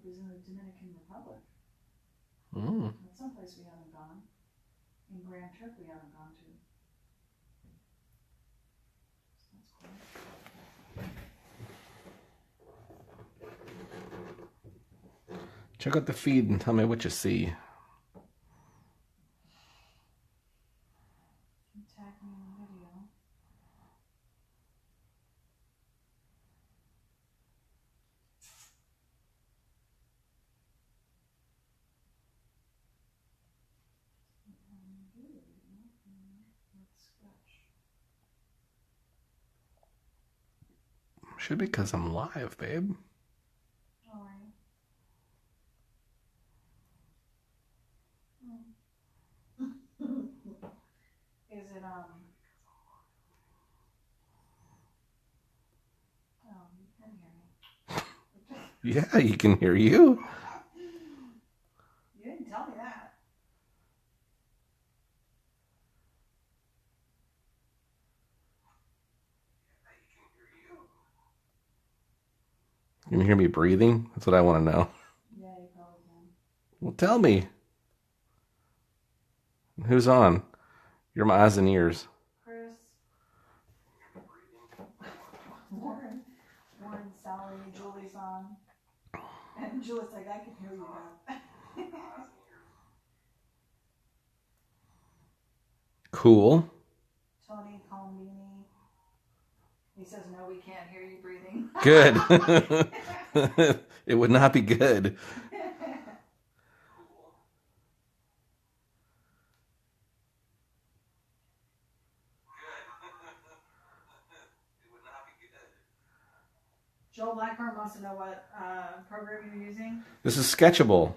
is in the Dominican Republic. Mm. That's someplace we haven't gone. In Grand Turk we haven't gone to. That's cool. Check out the feed and tell me what you see. Tag me in the video. Should be because I'm live, babe. All right. Is it oh, you can hear me. Yeah, you can hear you. You didn't tell me that. Can you hear me breathing? That's what I want to know. Yeah, you probably can. Well, tell me. Who's on? You're my eyes and ears. Chris. Warren, Sally, Julie's on. And Julie's like, I can hear you now. Cool. Tony Colmini. He says, no, we can't hear you breathing. Good. It would not be good. Joel Blackburn wants to know what program you're using. This is Sketchable.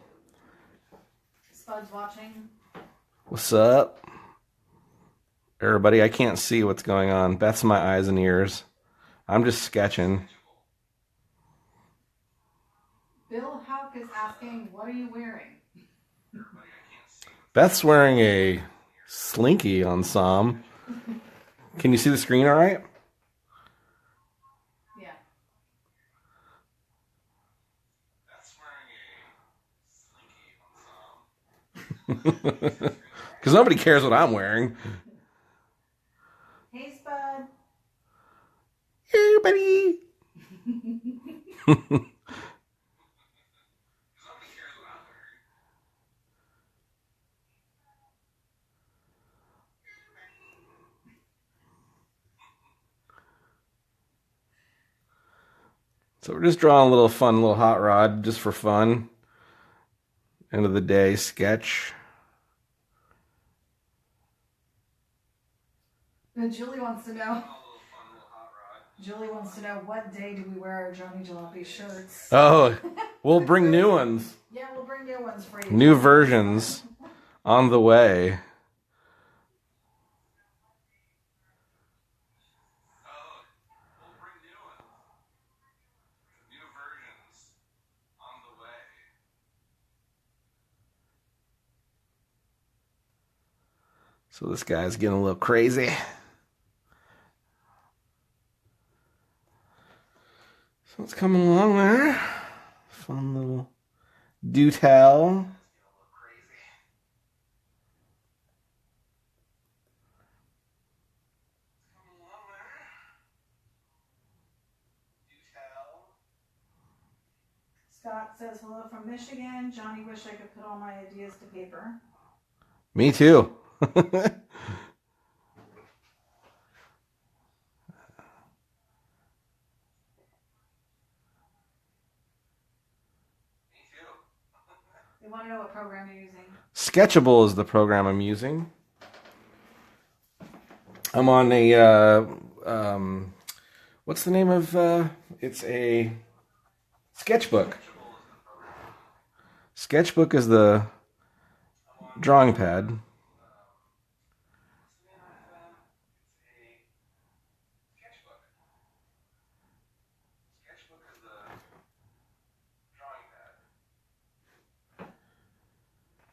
Spud's watching. What's up? Everybody, I can't see what's going on. Beth's my eyes and ears. I'm just sketching. Bill Houck is asking, what are you wearing? Beth's wearing a slinky on some. Can you see the screen all right? Yeah. Because nobody cares what I'm wearing. Hey, Spud. Hey, buddy. So we're just drawing a little fun little hot rod just for fun. End of the day sketch. And Julie wants to know. Julie wants to know, what day do we wear our Johnny Jalopy shirts? Oh, we'll bring new ones. Yeah, we'll bring new ones for you. New versions on the way. So this guy's getting a little crazy. So it's coming along there. Fun little detail. Scott says, hello from Michigan. Johnny, wish I could put all my ideas to paper. Me too. They want to know what program you're using. Sketchable is the program I'm using. I'm on a, what's the name of, it's a sketchbook. Sketchbook is the drawing pad.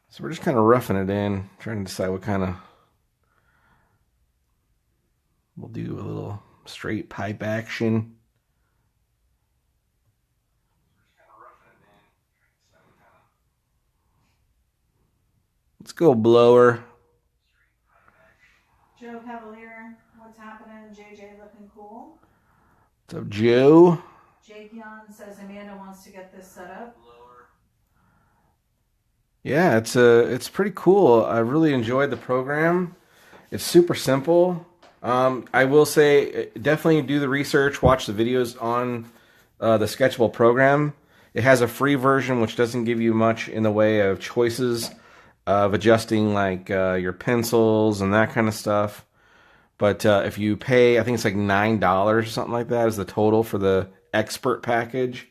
So we're just kind of roughing it in, trying to decide what kind of, we'll do a little straight pipe action. Let's go blower. Joe Cavalier, what's happening? JJ looking cool. What's up, Joe? Jake Yon says Amanda wants to get this set up. Yeah, it's pretty cool. I really enjoyed the program. It's super simple. I will say, definitely do the research, watch the videos on the Sketchable program. It has a free version, which doesn't give you much in the way of choices of adjusting like your pencils and that kind of stuff. But if you pay, I think it's like $9 or something like that is the total for the expert package.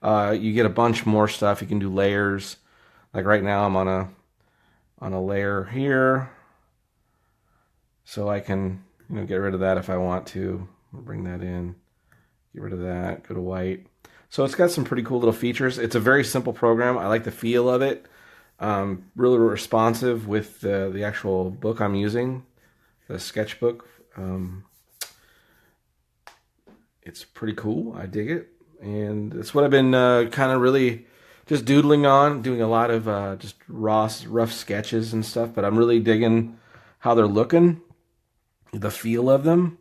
You get a bunch more stuff. You can do layers. Like right now, I'm on a layer here, so I can get rid of that if I want to. I'll bring that in, get rid of that, go to white. So it's got some pretty cool little features. It's a very simple program. I like the feel of it. Really responsive with the actual book I'm using, the sketchbook. It's pretty cool. I dig it, and it's what I've been kind of really just doodling on, doing a lot of just rough sketches and stuff, but I'm really digging how they're looking, the feel of them.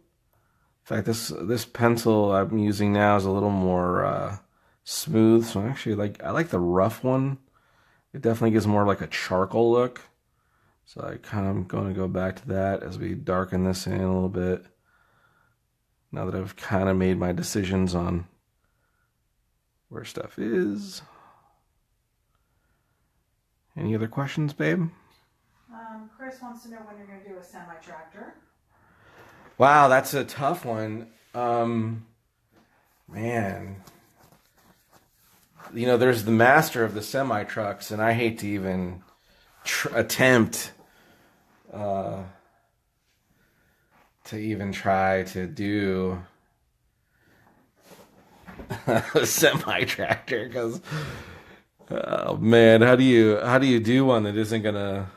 In fact, this pencil I'm using now is a little more smooth, so I like the rough one. It definitely gives more like a charcoal look. So I kind of going to go back to that as we darken this in a little bit. Now that I've kind of made my decisions on where stuff is. Any other questions, babe? Chris wants to know when you're going to do a semi-tractor. Wow, that's a tough one. Man. There's the master of the semi-trucks, and I hate to even attempt to even try to do a semi-tractor, because oh man, how do you do one that isn't gonna?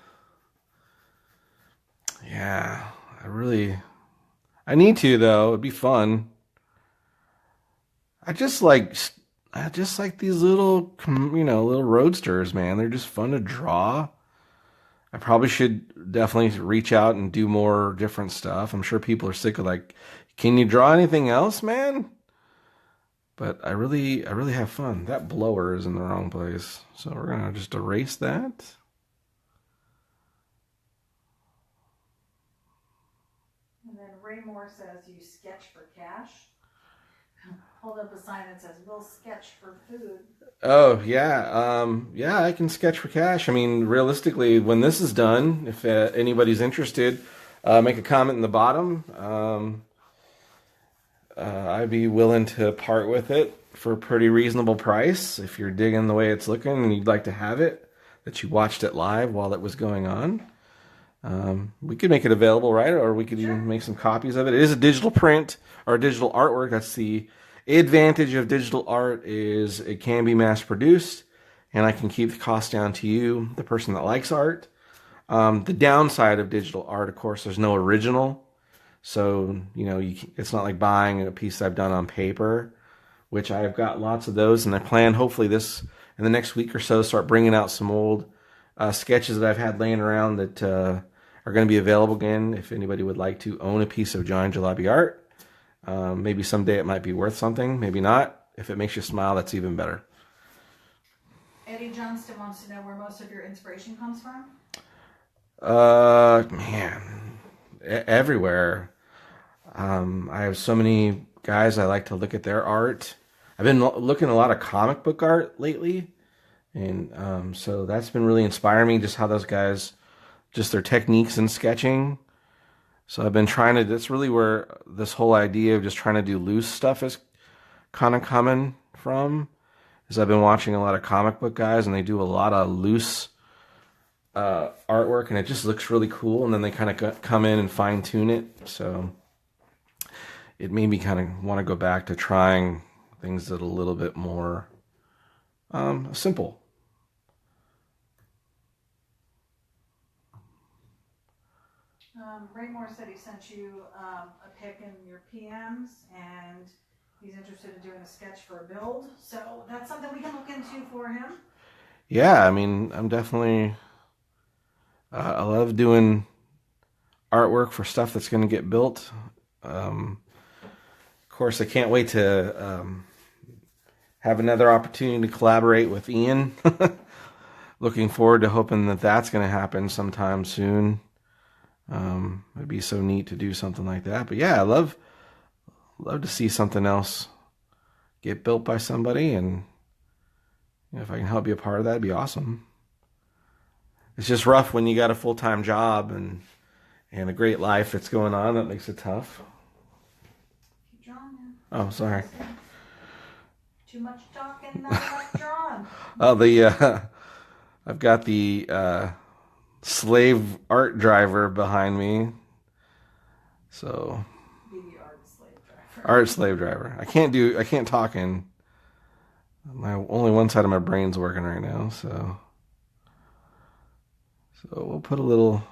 Yeah, I need to though. It'd be fun. I just like these little little roadsters, man. They're just fun to draw. I probably should definitely reach out and do more different stuff. I'm sure people are sick of like, can you draw anything else, man? But I really have fun. That blower is in the wrong place. So we're going to just erase that. And then Ray Moore says, you sketch for cash? Hold up a sign that says, we'll sketch for food. Oh, yeah. Yeah, I can sketch for cash. I mean, realistically, when this is done, if anybody's interested, make a comment in the bottom. I'd be willing to part with it for a pretty reasonable price. If you're digging the way it's looking and you'd like to have it, that you watched it live while it was going on. We could make it available, right? Or we could even make some copies of it. It is a digital print or a digital artwork. That's the advantage of digital art, is it can be mass produced and I can keep the cost down to you, the person that likes art. The downside of digital art, of course, there's no original. So, it's not like buying a piece I've done on paper, which I've got lots of those. And I plan, hopefully in the next week or so, start bringing out some old sketches that I've had laying around that are going to be available again if anybody would like to own a piece of Johnny Jalopy art. Maybe someday it might be worth something, maybe not. If it makes you smile, that's even better. Eddie Johnston wants to know where most of your inspiration comes from. Man, everywhere. I have so many guys I like to look at their art. I've been looking at a lot of comic book art lately, and so that's been really inspiring me, just how those guys, just their techniques in sketching. So I've been trying to, that's really where this whole idea of just trying to do loose stuff is kind of coming from, is I've been watching a lot of comic book guys, and they do a lot of loose artwork, and it just looks really cool, and then they kind of come in and fine tune it. So it made me kind of want to go back to trying things that are a little bit more simple. Ray Moore said he sent you a pic in your PMs, and he's interested in doing a sketch for a build. So that's something we can look into for him. Yeah, I mean, I'm definitely I love doing artwork for stuff that's going to get built. Of course, I can't wait to have another opportunity to collaborate with Ian. Looking forward to hoping that that's going to happen sometime soon. It'd be so neat to do something like that. But yeah, I love to see something else get built by somebody, and if I can help be a part of that, it'd be awesome. It's just rough when you got a full-time job and a great life that's going on. That makes it tough. Keep drawing. Oh, sorry. Too much talking, not enough drawing. Oh, I've got the slave art driver behind me. So Be the art slave driver. art slave driver. I can't talk in. Only one side of my brain's working right now, so we'll put a little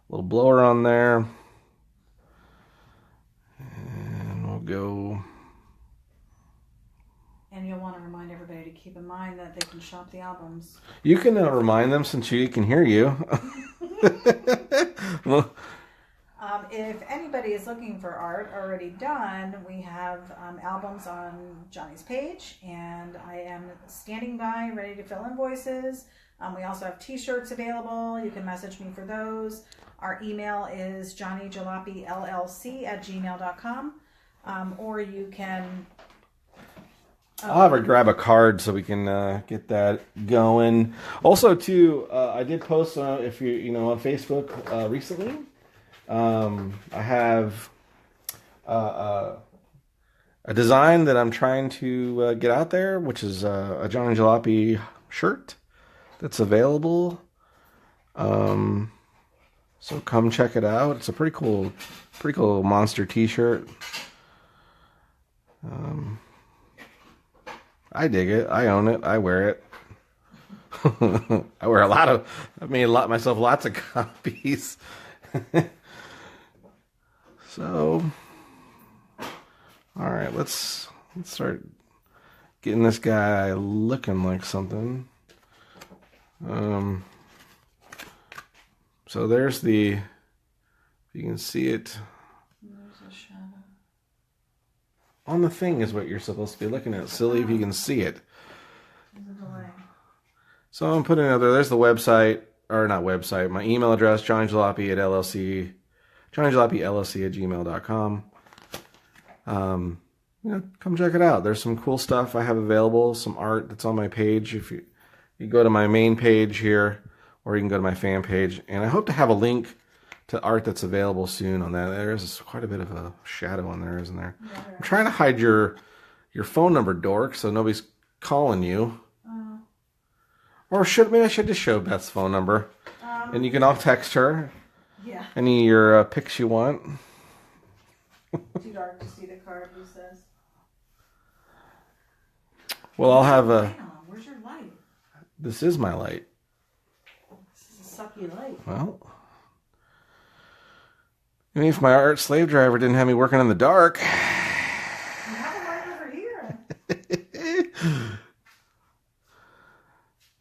blower on there, and we'll go. And you'll want to remind everybody to keep in mind that they can shop the albums. You can remind them since you can hear you. Well, if anybody is looking for art already done, we have albums on Johnny's page, and I am standing by ready to fill invoices. We also have t-shirts available. You can message me for those. Our email is johnnyjalopyllc@gmail.com, or you can... I'll have her grab a card so we can get that going. Also, too, I did post if you on Facebook recently. I have a design that I'm trying to get out there, which is a Johnny Jalopy shirt that's available. So come check it out. It's a pretty cool monster T-shirt. I dig it. I own it. I wear it. I've made myself lots of copies. So, all right, let's start getting this guy looking like something. So there's you can see it. There's a shadow. On the thing is what you're supposed to be looking at, silly, if you can see it. There's a delay. So I'm putting there's the website, or not website, my email address, johnnyjalopy@gmail.com. Come check it out. There's some cool stuff I have available, some art that's on my page. If you go to my main page here, or you can go to my fan page, and I hope to have a link to art that's available soon on that. There's quite a bit of a shadow on there, isn't there? Yeah, I'm trying to hide your phone number, dork, so nobody's calling you. Or maybe I should just show Beth's phone number, and you can all text her. Yeah. Any of your pics you want. Too dark to see the card, who says? Well, I'll have Where's your light? This is my light. This is a sucky light. Well, I mean, if my art slave driver didn't have me working in the dark. You have a light over here.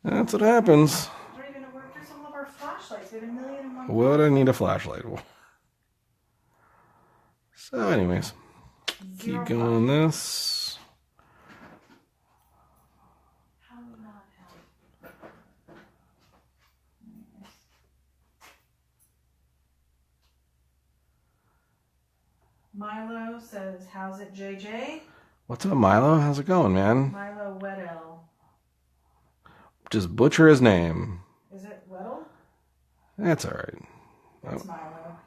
That's what happens. I don't even know where to some of our flashlights. We have 1,000,001. What do I need a flashlight for? So, anyways, keep going this. How would not help? Milo says, "How's it, JJ?" What's up, Milo? How's it going, man? Milo Weddell. Just butcher his name. Is it Weddell? That's all right. That's Milo.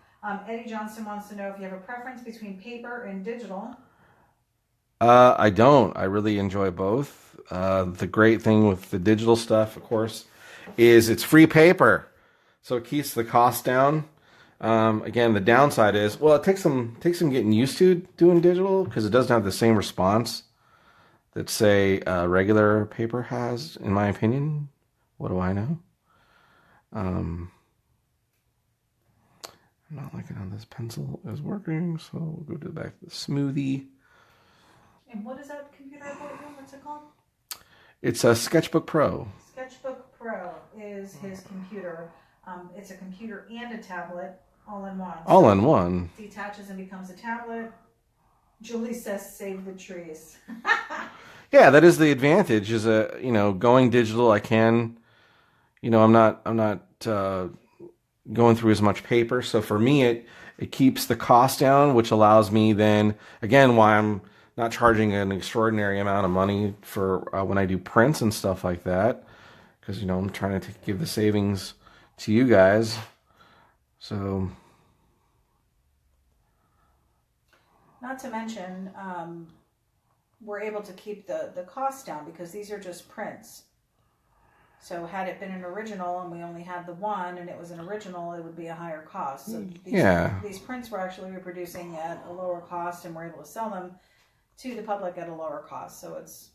Eddie Johnson wants to know if you have a preference between paper and digital. I don't. I really enjoy both. The great thing with the digital stuff, of course, is it's free paper, so it keeps the cost down. Again, the downside is, well, it takes some getting used to doing digital because it doesn't have the same response that, say, regular paper has, in my opinion. What do I know? I'm not liking how this pencil is working, so we'll go back to the smoothie. And what is that computer I bought you? What's it called? It's a Sketchbook Pro. Sketchbook Pro is his computer. It's a computer and a tablet all in one. All in one. Detaches and becomes a tablet. Julie says, "Save the trees." Yeah, that is the advantage. Is going digital. I can, I'm not going through as much paper. So for me, it keeps the cost down, which allows me then again why I'm not charging an extraordinary amount of money for when I do prints and stuff like that, because I'm trying to give the savings to you guys. So. Not to mention, we're able to keep the cost down because these are just prints. So had it been an original and we only had the one and it was an original, it would be a higher cost. So these prints we're actually reproducing at a lower cost, and we're able to sell them to the public at a lower cost. So it's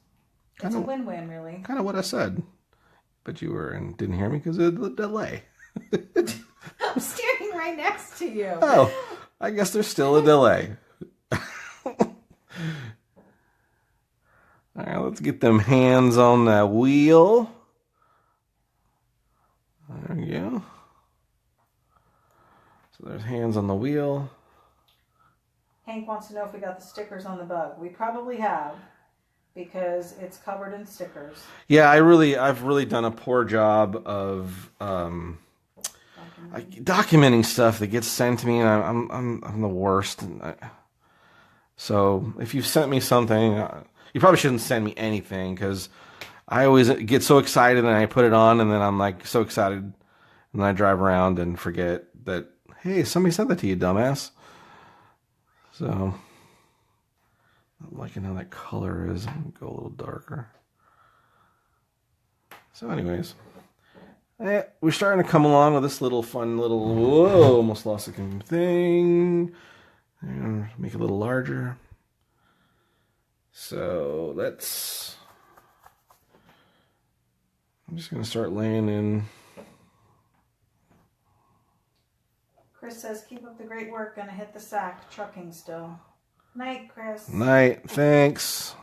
a win-win, really. Kind of what I said, but you didn't hear me because of the delay. I'm standing right next to you. Oh, I guess there's still a delay. All right, let's get them hands on that wheel. There we go. So there's hands on the wheel. Hank wants to know if we got the stickers on the bug. We probably have, because it's covered in stickers. Yeah, I've really done a poor job of documenting stuff that gets sent to me, and I'm the worst. So if you've sent me something, you probably shouldn't send me anything, because I always get so excited and I put it on, and then I'm like so excited, and then I drive around and forget that, hey, somebody sent that to you, dumbass. So I'm liking how that color is. I'm gonna go a little darker. So anyways, we're starting to come along with this little fun little, whoa, almost lost the thing. Make it a little larger. So I'm just going to start laying in. Chris says, keep up the great work. Gonna hit the sack. Trucking still. Night, Chris. Night. Thanks.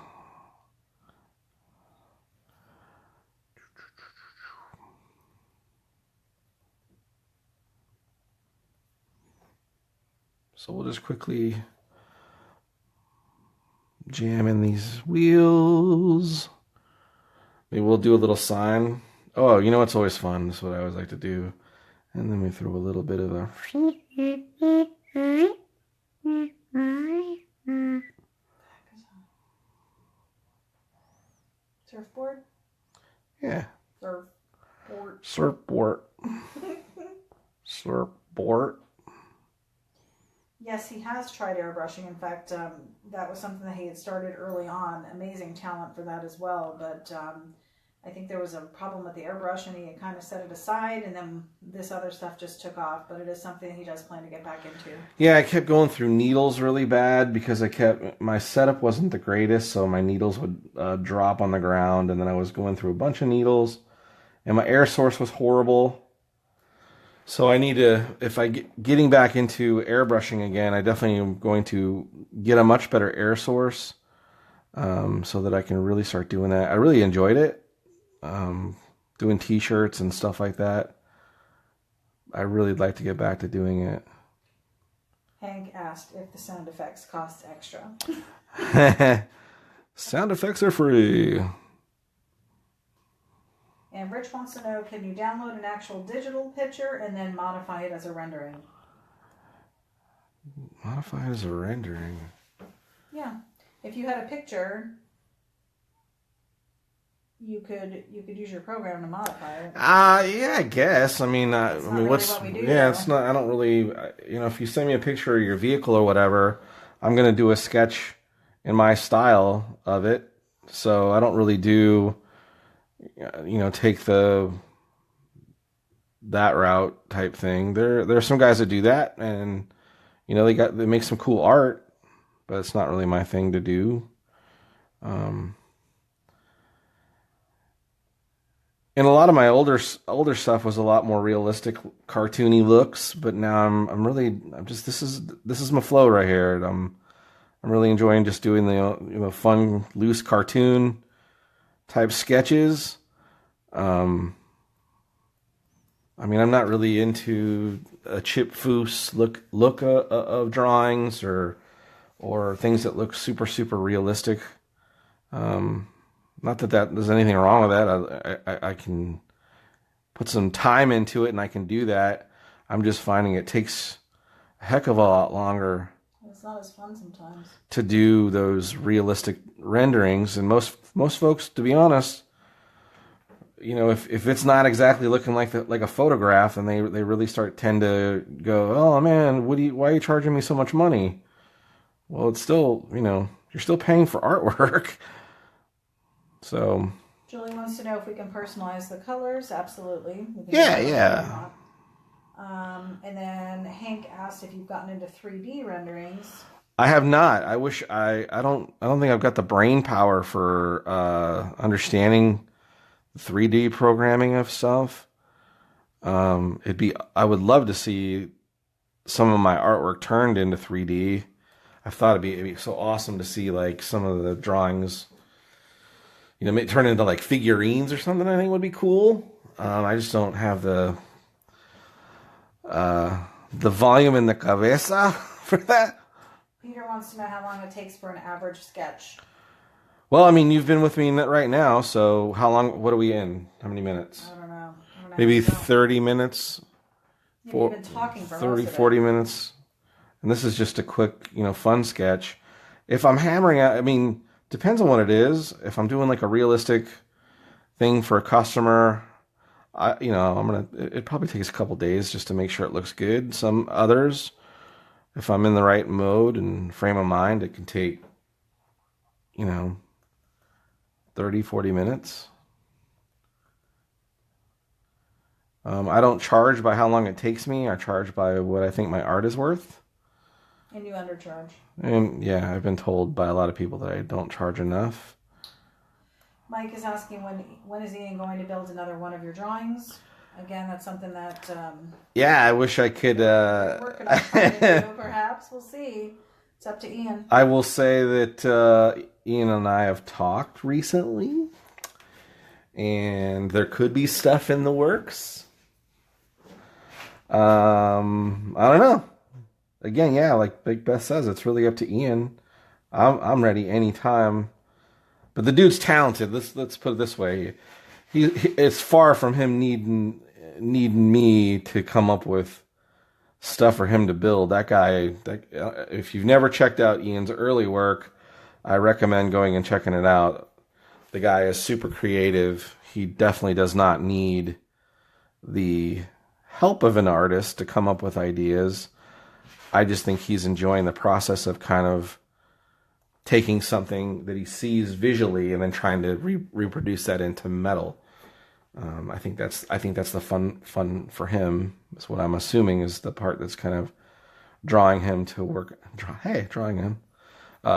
So we'll just quickly jam in these wheels. Maybe we'll do a little sign. Oh, it's always fun. That's what I always like to do. And then we throw a little bit of a... Surfboard? Yeah. Surfboard. Surfboard. Surfboard. Yes, he has tried airbrushing. In fact, that was something that he had started early on. Amazing talent for that as well. But I think there was a problem with the airbrush, and he had kind of set it aside, and then this other stuff just took off. But it is something he does plan to get back into. Yeah, I kept going through needles really bad because my setup wasn't the greatest, so my needles would drop on the ground, and then I was going through a bunch of needles, and my air source was horrible. So I need to, if I getting back into airbrushing again, I definitely am going to get a much better air source, so that I can really start doing that. I really enjoyed it, doing t-shirts and stuff like that. I really like to get back to doing it. Hank asked if the sound effects cost extra. Sound effects are free. And Rich wants to know, can you download an actual digital picture and then modify it as a rendering? Modify it as a rendering? Yeah. If you had a picture, you could use your program to modify it. Yeah, I guess. I mean, what's what we do, it's not. I don't really. If you send me a picture of your vehicle or whatever, I'm gonna do a sketch in my style of it. So I don't really do. Take that route type thing. There are some guys that do that, and they make some cool art, but it's not really my thing to do. And a lot of my older stuff was a lot more realistic, cartoony looks. But now this is my flow right here. I'm really enjoying just doing the fun, loose cartoon type sketches. I mean, I'm not really into a chip foose look of drawings or things that look super realistic. Not that there's anything wrong with that. I can put some time into it and I can do that. I'm just finding it takes a heck of a lot longer. It's not as fun sometimes to do those realistic renderings, and most folks, to be honest, you know, if it's not exactly looking like a photograph, and they really tend to go, oh man, why are you charging me so much money? Well, it's still, you know, you're still paying for artwork. So Julie wants to know if we can personalize the colors. Absolutely. Yeah. And then Hank asked if you've gotten into 3D renderings. I have not. I wish I don't think I've got the brain power for understanding 3D programming of stuff. I would love to see some of my artwork turned into 3D. I thought it'd be so awesome to see like some of the drawings, you know, turn into like figurines or something. I think would be cool. I just don't have the volume in the cabeza for that. Peter wants to know how long it takes for an average sketch. Well, I mean, you've been with me right now, so how long? What are we in? How many minutes? I don't know. Maybe 30 minutes. You've been talking for 30, 40 minutes. And this is just a quick, you know, fun sketch. If I'm hammering out, I mean, depends on what it is. If I'm doing like a realistic thing for a customer, it probably takes a couple days just to make sure it looks good. Some others, if I'm in the right mode and frame of mind, it can take, you know, 30, 40 minutes. I don't charge by how long it takes me. I charge by what I think my art is worth. And you undercharge. And yeah, I've been told by a lot of people that I don't charge enough. Mike is asking when is Ian going to build another one of your drawings? Again, that's something that... yeah, I wish I could... working on trying to do, perhaps. We'll see. It's up to Ian. I will say that Ian and I have talked recently. And there could be stuff in the works. I don't know. Again, yeah, like Big Beth says, it's really up to Ian. I'm ready anytime. But the dude's talented. Let's put it this way. It's far from him needing me to come up with stuff for him to build. That guy, if you've never checked out Ian's early work, I recommend going and checking it out. The guy is super creative. He definitely does not need the help of an artist to come up with ideas. I just think he's enjoying the process of kind of taking something that he sees visually and then trying to reproduce that into metal. I think that's the fun for him. That's what I'm assuming is the part that's kind of drawing him to work. Drawing him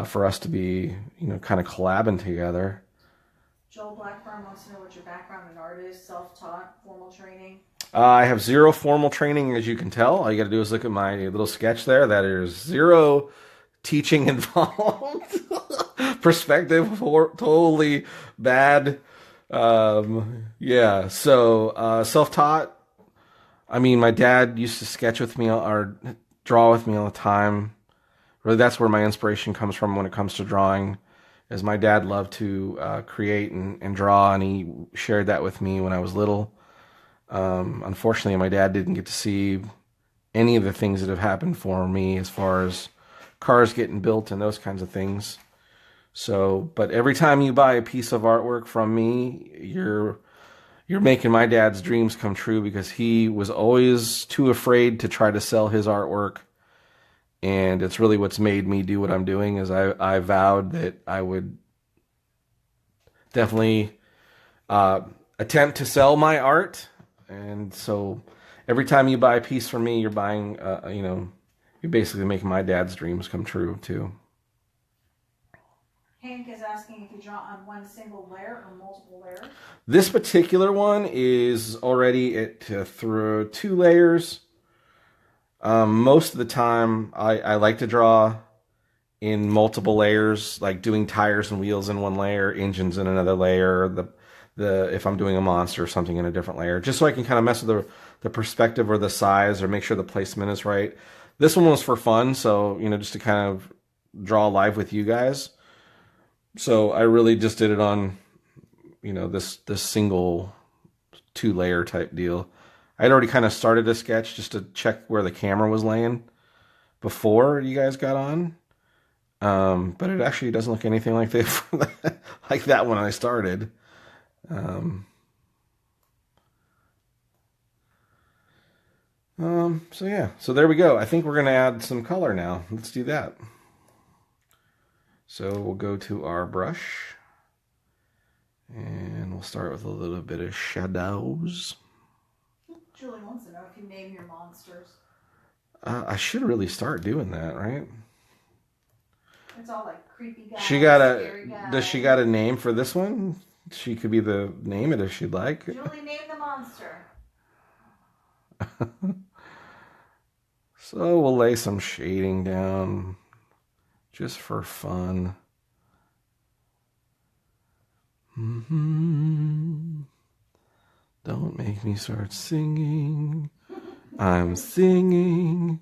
for us to be, you know, kind of collabing together. Joel Blackburn wants to know what your background in art is. Self-taught, formal training. I have zero formal training, as you can tell. All you got to do is look at my little sketch there. That is zero teaching involved. Perspective, totally bad. Yeah, so self-taught. I mean, my dad used to sketch with me or draw with me all the time. Really, that's where my inspiration comes from when it comes to drawing. Is my dad loved to create and draw, and he shared that with me when I was little. Unfortunately, my dad didn't get to see any of the things that have happened for me as far as cars getting built and those kinds of things. So, but every time you buy a piece of artwork from me, you're making my dad's dreams come true, because he was always too afraid to try to sell his artwork. And it's really what's made me do what I'm doing. Is I vowed that I would definitely attempt to sell my art. And so every time you buy a piece from me, you're buying, you're basically making my dad's dreams come true too. Hank is asking if you draw on one single layer or multiple layers. This particular one is already through 2 layers. Most of the time, I like to draw in multiple layers, like doing tires and wheels in one layer, engines in another layer, the if I'm doing a monster or something in a different layer, just so I can kind of mess with the perspective or the size or make sure the placement is right. This one was for fun, so, you know, just to kind of draw live with you guys. So I really just did it on, you know, this single 2-layer type deal. I'd already kind of started a sketch just to check where the camera was laying before you guys got on. But it actually doesn't look anything like like that when I started. So yeah, so there we go. I think we're going to add some color now. Let's do that. So we'll go to our brush and we'll start with a little bit of shadows. Julie wants to know if you name your monsters. I should really start doing that, right? It's all like creepy guys, scary guys. Does she got a name for this one? She could be the name it if she'd like. Julie, name the monster. So we'll lay some shading down just for fun. Don't make me start singing. I'm singing.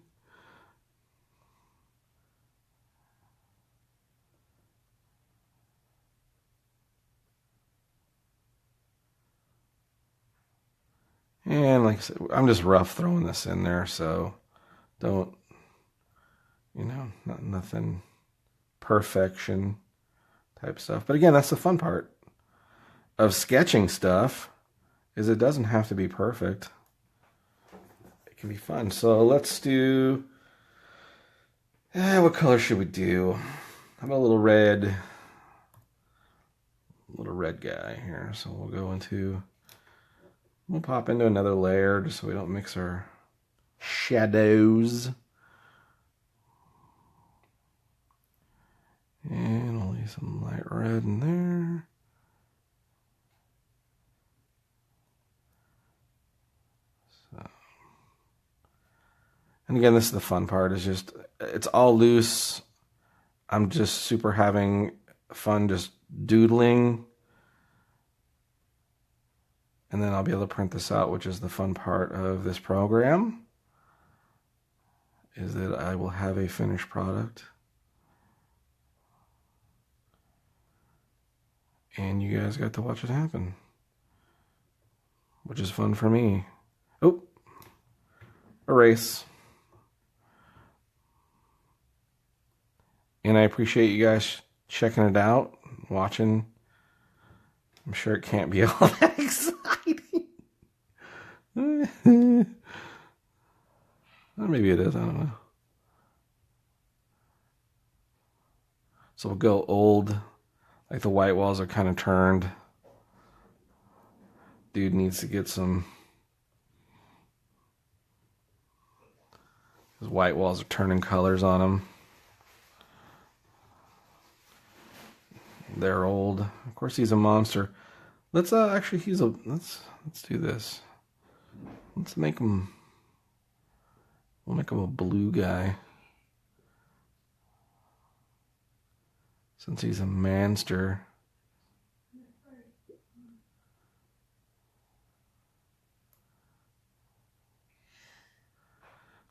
And like I said, I'm just rough throwing this in there, so don't, you know, nothing perfection type stuff. But again, that's the fun part of sketching stuff, is it doesn't have to be perfect. It can be fun. So let's do, what color should we do? How about a little red guy here. So we'll pop into another layer just so we don't mix our shadows. And we'll leave some light red in there. So, and again, this is the fun part, is just, it's all loose. I'm just super having fun just doodling. And then I'll be able to print this out, which is the fun part of this program, is that I will have a finished product. And you guys got to watch it happen, which is fun for me. Oh, erase. And I appreciate you guys checking it out, watching. I'm sure it can't be all that exciting. Or maybe it is, I don't know. So we'll go old, like the white walls are kind of turned. Dude needs to get some, his white walls are turning colors on him. They're old. Of course, he's a monster. Let's actually, let's do this. Let's make him. We'll make him a blue guy, since he's a manster.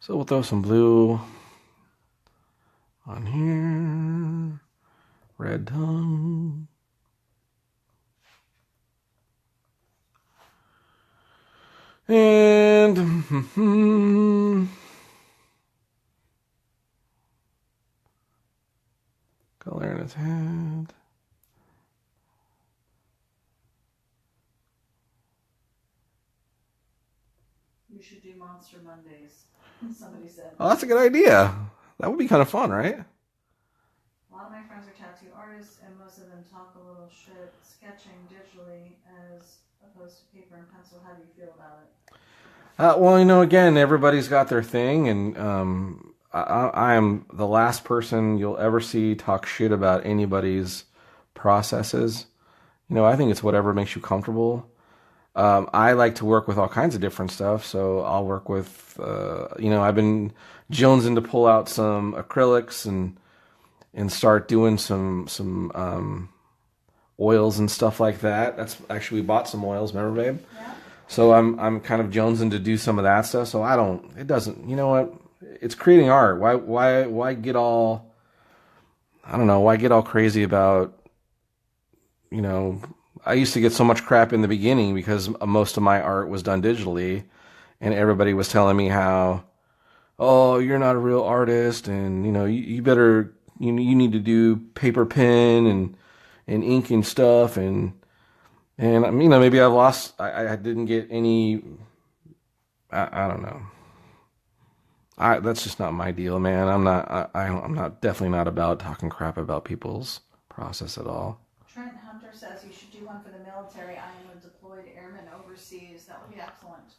So we'll throw some blue on here. Red tongue. And color in his head. You should do Monster Mondays, somebody said. Oh, that's a good idea. That would be kind of fun, right? A lot of my friends are tattoo artists, and most of them talk a little shit sketching digitally as opposed to paper and pencil. How do you feel about it? Well, you know, again, everybody's got their thing, and I am the last person you'll ever see talk shit about anybody's processes. You know, I think it's whatever makes you comfortable. I like to work with all kinds of different stuff, so I'll work with, you know, I've been jonesing to pull out some acrylics and start doing some oils and stuff like that. That's actually, we bought some oils, remember, babe? Yeah. So I'm kind of jonesing to do some of that stuff. So it doesn't, you know what? It's creating art. Why get all, I don't know, why get all crazy about, you know, I used to get so much crap in the beginning because most of my art was done digitally, and everybody was telling me how, oh, you're not a real artist, and you know, you better, you need to do paper pen and ink and stuff, and you know, maybe I've lost, I didn't get any, I don't know. That's just not my deal, man. I'm not definitely not about talking crap about people's process at all. Trent Hunter says you should do one for the military. I am a deployed airman overseas. That would be excellent.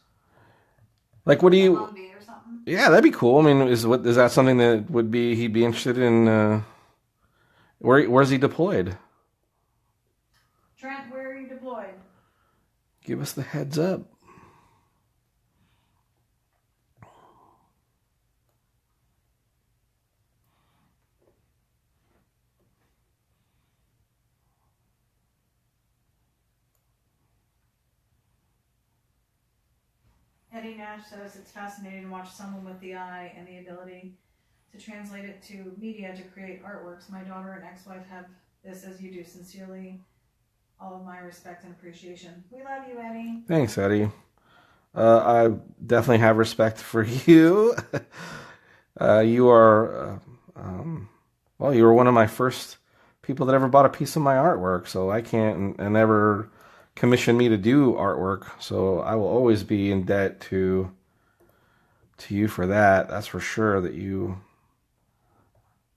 Like, what do you? Or something? Yeah, that'd be cool. I mean, is that something that he'd be interested in? Where's he deployed? Trent, where are you deployed? Give us the heads up. Eddie Nash says it's fascinating to watch someone with the eye and the ability to translate it to media to create artworks. My daughter and ex-wife have this as you do. Sincerely, all of my respect and appreciation. We love you, Eddie. Thanks, Eddie. I definitely have respect for you. You are, well, you were one of my first people that ever bought a piece of my artwork, so I can't and never commissioned me to do artwork, so I will always be in debt to you for that. That's for sure, that you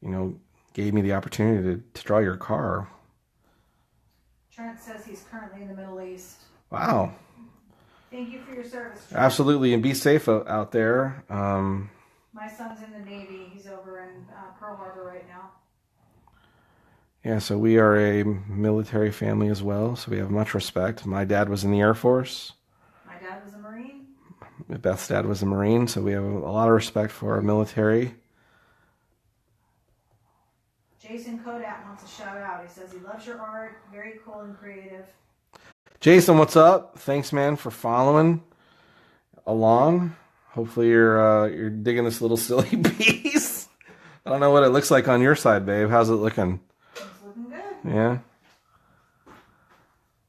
know, gave me the opportunity to draw your car. Trent says he's currently in the Middle East. Wow. Thank you for your service, Trent. Absolutely, and be safe out there. My son's in the Navy. He's over in Pearl Harbor right now. Yeah, so we are a military family as well, so we have much respect. My dad was in the Air Force. My dad was a Marine. Beth's dad was a Marine, so we have a lot of respect for our military. Jason Kodak wants a shout out. He says he loves your art. Very cool and creative. Jason, what's up? Thanks, man, for following along. Hopefully you're digging this little silly piece. I don't know what it looks like on your side, babe. How's it looking? It's looking good. Yeah.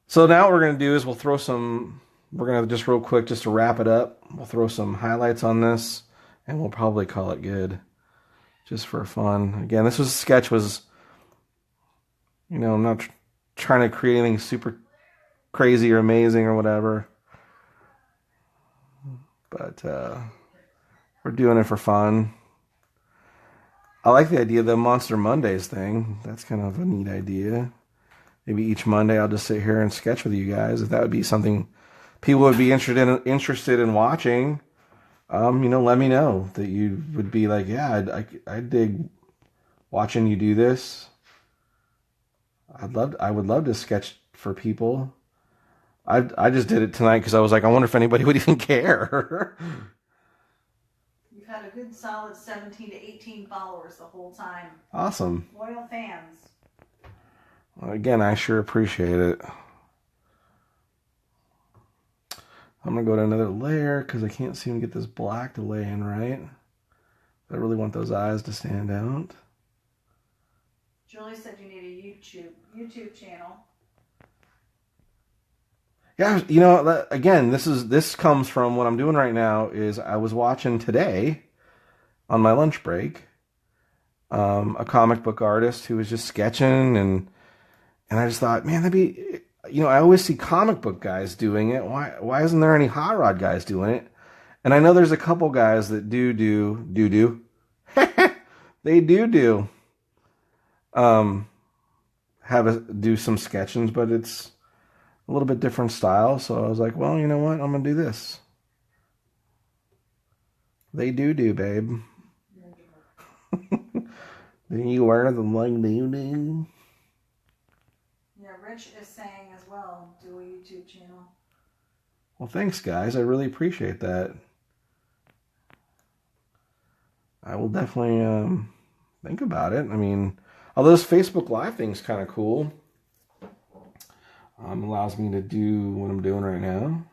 So now what we're going to do is we're going to just real quick, just to wrap it up, we'll throw some highlights on this, and we'll probably call it good, just for fun. Again, sketch was, you know, I'm not trying to create anything super crazy or amazing or whatever, but we're doing it for fun. I like the idea of the Monster Mondays thing. That's kind of a neat idea. Maybe each Monday I'll just sit here and sketch with you guys. If that would be something people would be interested in watching, you know, let me know that you would be like, yeah, I dig watching you do this. I would love to sketch for people. I just did it tonight because I was like, I wonder if anybody would even care. You've had a good solid 17 to 18 followers the whole time. Awesome. Loyal fans. Well, again, I sure appreciate it. I'm going to go to another layer because I can't seem to get this black to lay in right. I really want those eyes to stand out. Julie said you need a YouTube channel. Yeah, you know, again, this comes from what I'm doing right now. Is I was watching today on my lunch break a comic book artist who was just sketching, and I just thought, man, that'd be, you know, I always see comic book guys doing it. Why isn't there any hot rod guys doing it? And I know there's a couple guys that do they do do some sketchings, but it's a little bit different style. So I was like, well, you know what? I'm going to do this. They do, babe. Do you wear them like they do? Yeah, Rich is saying as well, do a YouTube channel. Well, thanks, guys. I really appreciate that. I will definitely think about it. I mean, although this Facebook Live thing's kind of cool. allows me to do what I'm doing right now.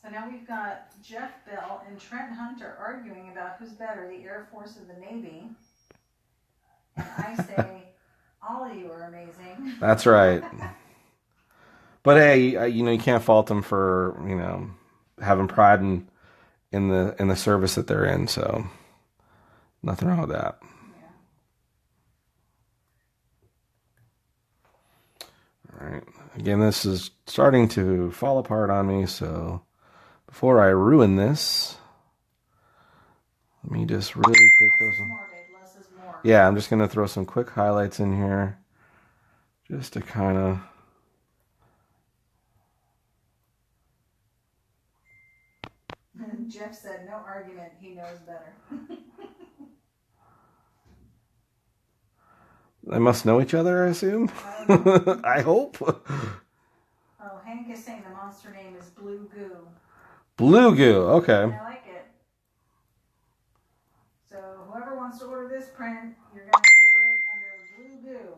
So now we've got Jeff Bell and Trent Hunter arguing about who's better, the Air Force or the Navy. And I say, all of you are amazing. That's right. But hey, you can't fault them for, having pride in the service that they're in. So nothing wrong with that. Yeah. All right. Again, this is starting to fall apart on me. So before I ruin this, let me just really quick throw some. Less is more. Yeah, I'm just going to throw some quick highlights in here just to kind of. Jeff said, no argument, he knows better. They must know each other, I assume. I hope. Oh, Hank is saying the monster name is Blue Goo. Blue Goo, okay. I like it. So whoever wants to order this print, you're going to order it under Blue Goo.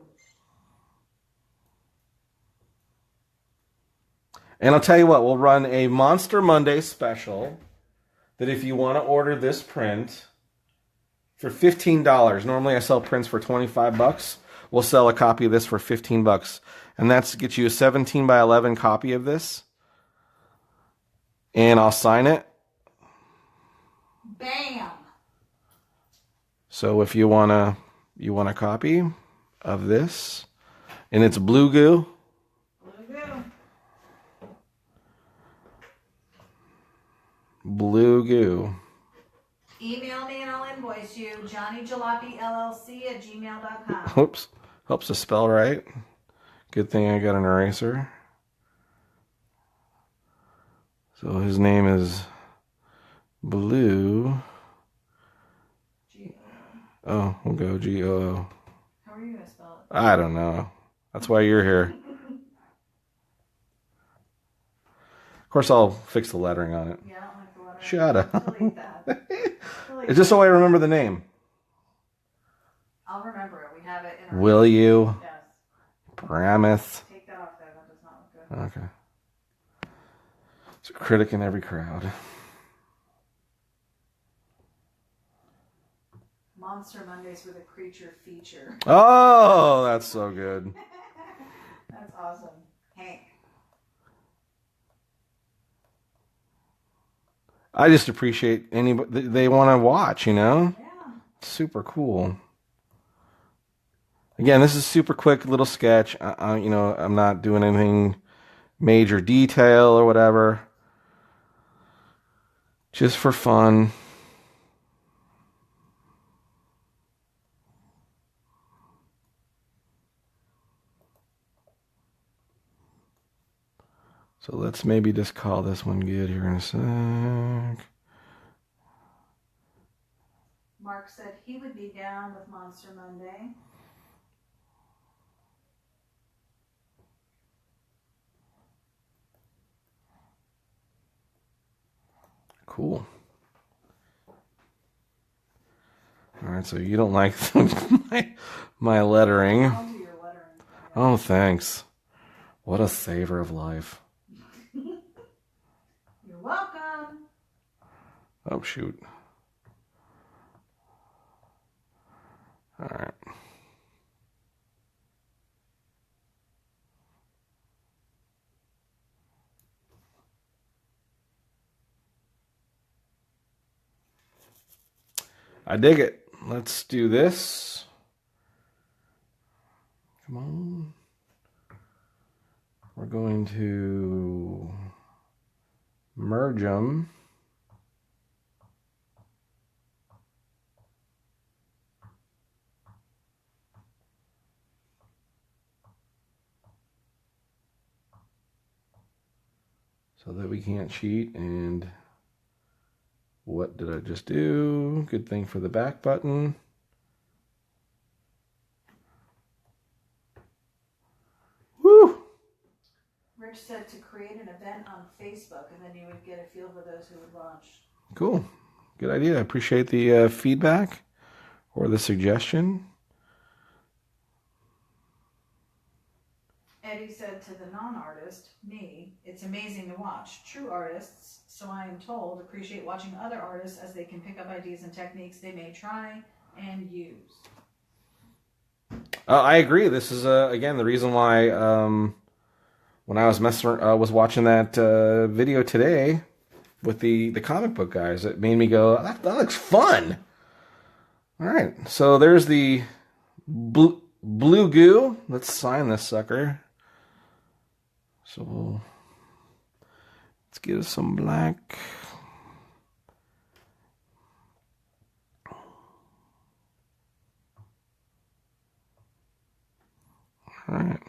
And I'll tell you what, we'll run a Monster Monday special that if you want to order this print for $15, normally I sell prints for $25, we'll sell a copy of this for $15. And that's to get you a 17 by 11 copy of this. And I'll sign it. Bam! So if you want a copy of this, and it's Blue Goo. Blue Goo. Email me and I'll invoice you. johnnyjalopyllc@gmail.com. Oops. Helps to spell right. Good thing I got an eraser. So his name is Blue. G-O-O. Oh, we'll go G-O-O. How are you going to spell it? I don't know. That's why you're here. Of course, I'll fix the lettering on it. Yeah, I don't like the lettering. Shut up. Delete that. Delete It's just so I remember the name. I'll remember it. We have it in our... Will you? Yes. Brameth. Take that off there. That does not look good. Okay. It's a critic in every crowd. Monster Mondays with a creature feature. Oh, that's so good. That's awesome. Hank. I just appreciate anybody they want to watch, Yeah. Super cool. Again, this is super quick little sketch. I'm not doing anything major detail or whatever. Just for fun. So let's maybe just call this one good here in a sec. Mark said he would be down with Monster Monday. Cool. All right, so you don't like my lettering. I'll do your lettering. Oh, thanks. What a savor of life. You're welcome. Oh, shoot. All right. I dig it. Let's do this. Come on. We're going to merge them. So that we can't cheat. And what did I just do? Good thing for the back button. Woo! Rich said to create an event on Facebook and then you would get a feel for those who would watch. Cool. Good idea. I appreciate the feedback or the suggestion. Eddie said to the non-artist, me, it's amazing to watch. True artists, so I am told, appreciate watching other artists as they can pick up ideas and techniques they may try and use. I agree. This is again the reason why when I was was watching that video today with the comic book guys, it made me go, that looks fun. All right, so there's the blue goo. Let's sign this sucker. So let's get us some black. All right.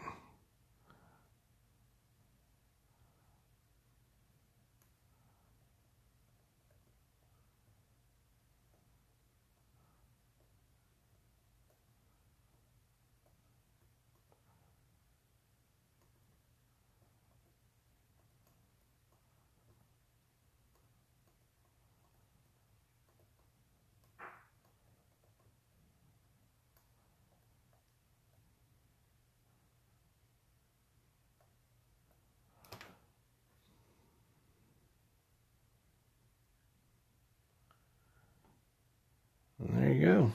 There you go.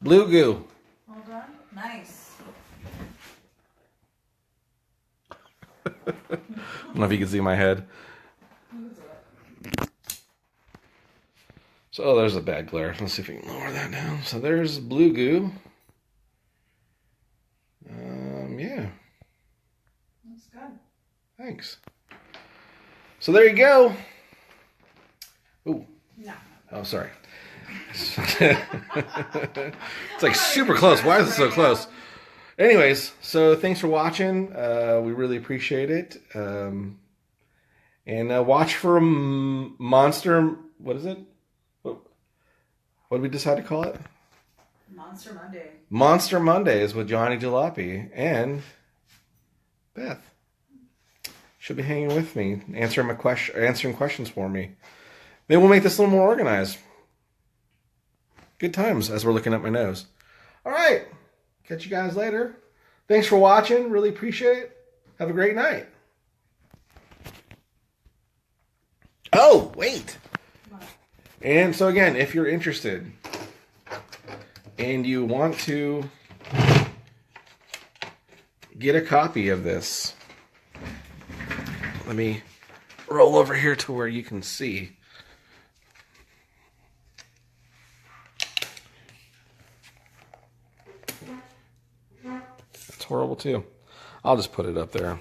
Blue goo. Well done. Nice. I don't know if you can see my head. So there's a bad glare. Let's see if we can lower that down. So there's blue goo. Yeah. That's good. Thanks. So there you go. Ooh. No. Oh, sorry. It's like super close. Why is it so close? Anyways, so thanks for watching. We really appreciate it. And watch for Monster. What is it? What did we decide to call it? Monster Monday. Monster Mondays with Johnny Jalopy and Beth. She'll be hanging with me, answering questions for me. Maybe we'll make this a little more organized. Good times as we're looking at my nose. All right. Catch you guys later. Thanks for watching. Really appreciate it. Have a great night. Oh, wait. And so again, if you're interested and you want to get a copy of this, let me roll over here to where you can see. That's horrible too. I'll just put it up there.